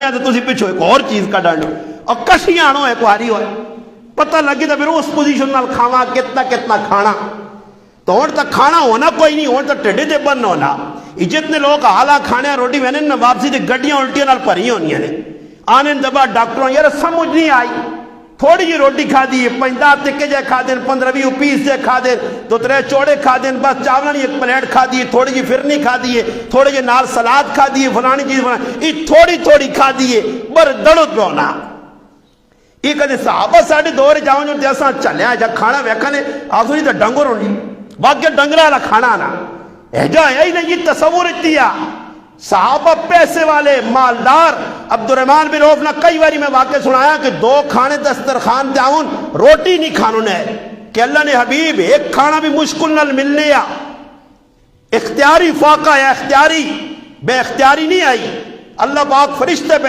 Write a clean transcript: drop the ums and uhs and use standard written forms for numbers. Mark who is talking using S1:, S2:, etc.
S1: تسی پچھو ایک اور چیز کا ڈالو اور کشیاں آنو ایک واری ہوئے پتہ لگی تو پھر اس پوزیشن نال کھاوا کتنا کھانا تو اور تک کھانا ہونا کوئی نہیں اور تک ٹھڈے دے بن ہونا جتنے لوگ حالا کھانے روٹی میں نے واپسی دے گڈیاں الٹیاں نال بھری ہونیاں نے آنے دبا ڈاکٹروں یار سمجھ نہیں آئی تھوڑی جی روٹی کھا دی 50 ٹکے جے کھا دیں 15-20 پیس جے کھا دیں 2-3 چوڑے کھا دیں بس چاولن ایک پلیٹ کھا دیے تھوڑی جی فرنی کھا دیے تھوڑے جی نال سلاد کھا دیے فلانی چیز یہ تھوڑی کھا دیے بر دڑو پہ ہونا یہ کہتے صحابہ ساڑھے دور جاؤں جو جیسا چلے آئے جا کھانا ویکھانے آسونی تا ڈنگر ہونی باقی ڈنگرہ والا کھانا آنا ایجا ہے ہی نہیں یہ تصور اتیا صحابہ پیسے والے مالدار عبد الرحمن بن عوف نے کئی باری میں واقع سنایا کہ 2 کھانے دسترخوان داؤن روٹی نہیں کھانوں نے کہ اللہ نے حبیب ایک کھانا بھی مشکل نہ مل لیا اختیاری فاقہ ہے اختیاری بے اختیاری نہیں آئی اللہ پاک فرشتے پہ